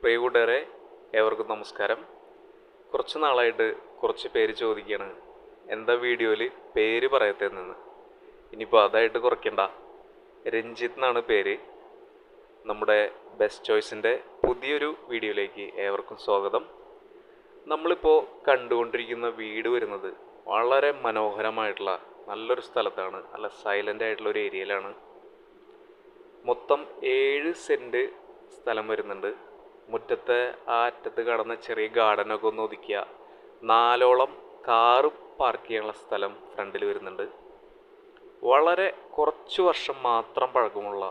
പ്രിയ കൂട്ടുകാരെ, ഏവർക്കും നമസ്കാരം. കുറച്ച് നാളായിട്ട് കുറച്ച് പേര് ചോദിക്കുകയാണ് എന്താ വീഡിയോയിൽ പേര് പറയത്തേന്ന്. ഇനിയിപ്പോൾ അതായിട്ട് കുറയ്ക്കണ്ട, രഞ്ജിത്ത് എന്നാണ് പേര്. നമ്മുടെ ബെസ്റ്റ് ചോയ്സിൻ്റെ പുതിയൊരു വീഡിയോയിലേക്ക് ഏവർക്കും സ്വാഗതം. നമ്മളിപ്പോൾ കണ്ടുകൊണ്ടിരിക്കുന്ന വീട് വരുന്നത് വളരെ മനോഹരമായിട്ടുള്ള നല്ലൊരു സ്ഥലത്താണ്, നല്ല സൈലൻ്റ് ആയിട്ടുള്ള ഒരു ഏരിയയിലാണ്. മൊത്തം 7 സെൻറ്റ് സ്ഥലം വരുന്നുണ്ട്. മുറ്റത്തെ ആ അറ്റത്ത് കാണുന്ന ചെറിയ ഗാർഡനൊക്കെ ഒന്ന് ഒതുക്കിയ 4ഓളം കാറ് പാർക്ക് ചെയ്യാനുള്ള സ്ഥലം ഫ്രണ്ടിൽ വരുന്നുണ്ട്. വളരെ കുറച്ച് വർഷം മാത്രം പഴക്കമുള്ള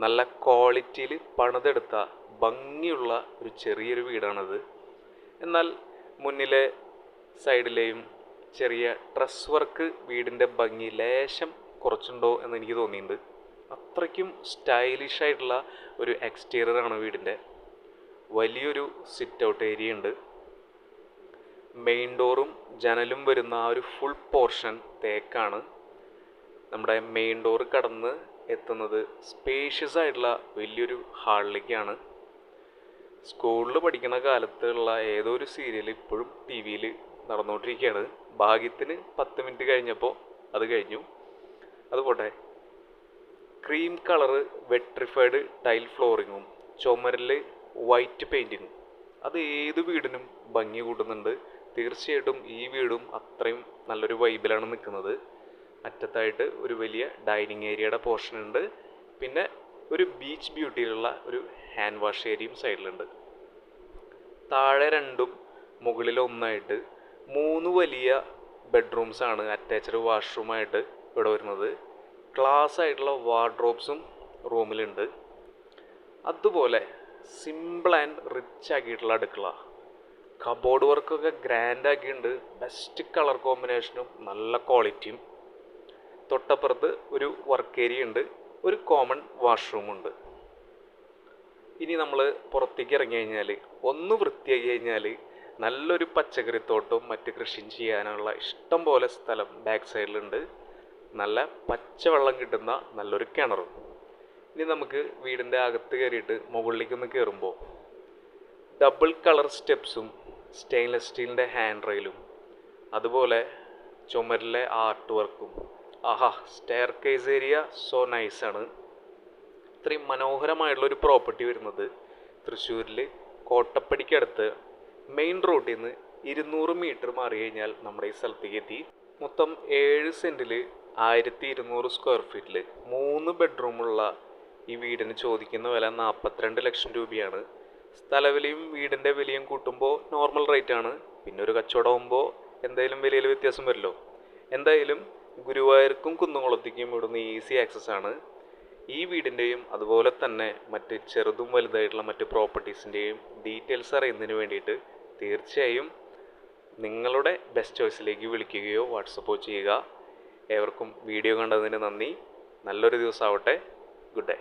നല്ല ക്വാളിറ്റിയിൽ പണിതെടുത്ത ഭംഗിയുള്ള ഒരു ചെറിയൊരു വീടാണിത്. എന്നാൽ മുന്നിലെ സൈഡിലെയും ചെറിയ ട്രസ് വർക്ക് വീടിൻ്റെ ഭംഗി ലേശം കുറച്ചുണ്ടോ എന്ന് എനിക്ക് തോന്നിയിട്ടുണ്ട്. അത്രയ്ക്കും സ്റ്റൈലിഷ് ആയിട്ടുള്ള ഒരു എക്സ്റ്റീരിയറാണ് വീടിൻ്റെ. വലിയൊരു സിറ്റ് ഔട്ട് ഏരിയ ഉണ്ട്. മെയിൻ ഡോറും ജനലും വരുന്ന ആ ഒരു ഫുൾ പോർഷൻ തേക്കാണ്. നമ്മുടെ മെയിൻ ഡോറ് കടന്ന് എത്തുന്നത് സ്പേഷ്യസ് ആയിട്ടുള്ള വലിയൊരു ഹാളിലേക്കാണ്. സ്കൂളിൽ പഠിക്കുന്ന കാലത്തുള്ള ഏതോ ഒരു സീരിയൽ ഇപ്പോഴും ടി വിയിൽ നടന്നുകൊണ്ടിരിക്കുകയാണ്. ഭാഗ്യത്തിന് 10 മിനിറ്റ് കഴിഞ്ഞപ്പോൾ അത് കഴിഞ്ഞു. അതുപോട്ടെ, ക്രീം കളറ് വെട്രിഫൈഡ് ടൈൽ ഫ്ലോറിങ്ങും ചുമരിൽ വൈറ്റ് പെയിൻറ്റിങ്ങും അത് ഏത് വീടിനും ഭംഗി കൂട്ടുന്നുണ്ട്. തീർച്ചയായിട്ടും ഈ വീടും അത്രയും നല്ലൊരു വൈബിലാണ് നിൽക്കുന്നത്. അറ്റത്തായിട്ട് ഒരു വലിയ ഡൈനിങ് ഏരിയയുടെ പോർഷൻ ഉണ്ട്. പിന്നെ ഒരു ബീച്ച് ബ്യൂട്ടിയിലുള്ള ഒരു ഹാൻഡ് വാഷ് ഏരിയയും സൈഡിലുണ്ട്. താഴെ 2ഉം മുകളിൽ 1ആയിട്ട് 3 വലിയ ബെഡ്റൂംസാണ് അറ്റാച്ച്ഡ് വാഷ്റൂമായിട്ട് ഇവിടെ വരുന്നത്. ക്ലാസ് ആയിട്ടുള്ള വാർഡ്രോബ്സും റൂമിലുണ്ട്. അതുപോലെ സിമ്പിൾ ആൻഡ് റിച്ച് ആക്കിയിട്ടുള്ള അടുക്കള, കബോർഡ് വർക്കൊക്കെ ഗ്രാൻഡ് ആക്കിയിട്ടുണ്ട്. ബെസ്റ്റ് കളർ കോമ്പിനേഷനും നല്ല ക്വാളിറ്റിയും. തൊട്ടപ്പുറത്ത് ഒരു വർക്ക് ഏരിയ ഉണ്ട്, ഒരു കോമൺ വാഷ്റൂമുണ്ട്. ഇനി നമ്മൾ പുറത്തേക്ക് ഇറങ്ങി കഴിഞ്ഞാൽ, ഒന്ന് വൃത്തിയാക്കി കഴിഞ്ഞാൽ നല്ലൊരു പച്ചക്കറിത്തോട്ടവും മറ്റ് കൃഷിയും ചെയ്യാനുള്ള ഇഷ്ടം പോലെ സ്ഥലം ബാക്ക് സൈഡിലുണ്ട്. നല്ല പച്ചവെള്ളം കിട്ടുന്ന നല്ലൊരു കിണറും. ഇനി നമുക്ക് വീടിൻ്റെ അകത്ത് കയറിയിട്ട് മുകളിലേക്കൊന്ന് കയറുമ്പോൾ ഡബിൾ കളർ സ്റ്റെപ്സും സ്റ്റെയിൻലെസ് സ്റ്റീലിൻ്റെ ഹാൻഡ് റെയിലും അതുപോലെ ചുമരിലെ ആർട്ട് വർക്കും. സ്റ്റെയർ കേസ് ഏരിയ സോ നൈസാണ്. ഇത്രയും മനോഹരമായിട്ടുള്ളൊരു പ്രോപ്പർട്ടി വരുന്നത് തൃശ്ശൂരിൽ കോട്ടപ്പടിക്കടുത്ത് മെയിൻ റോഡിൽ നിന്ന് 200 മീറ്റർ മാറി കഴിഞ്ഞാൽ നമ്മുടെ ഈ സ്ഥലത്തേക്ക് എത്തി. മൊത്തം 7 സെൻറ്റിൽ 1200 സ്ക്വയർ ഫീറ്റിൽ 3 ബെഡ്റൂമുള്ള ഈ വീടിന് ചോദിക്കുന്ന വില 42 ലക്ഷം രൂപയാണ്. സ്ഥലവിലയും വീടിൻ്റെ വിലയും കൂട്ടുമ്പോൾ നോർമൽ റേറ്റ് ആണ്. പിന്നെ ഒരു കച്ചവടമാകുമ്പോൾ എന്തായാലും വിലയിൽ വ്യത്യാസം വരുമല്ലോ. എന്തായാലും ഗുരുവായൂർക്കും കുന്നുകുളത്തേക്കും ഇവിടുന്ന് ഈസി ആക്സസ് ആണ്. ഈ വീടിൻ്റെയും അതുപോലെ തന്നെ മറ്റ് ചെറുതും വലുതായിട്ടുള്ള മറ്റ് പ്രോപ്പർട്ടീസിൻ്റെയും ഡീറ്റെയിൽസ് അറിയുന്നതിന് വേണ്ടിയിട്ട് തീർച്ചയായും നിങ്ങളുടെ ബെസ്റ്റ് ചോയ്സിലേക്ക് വിളിക്കുകയോ വാട്സപ്പോ ചെയ്യുക. ഏവർക്കും വീഡിയോ കണ്ടതിന് നന്ദി. നല്ലൊരു ദിവസമാവട്ടെ. Good day.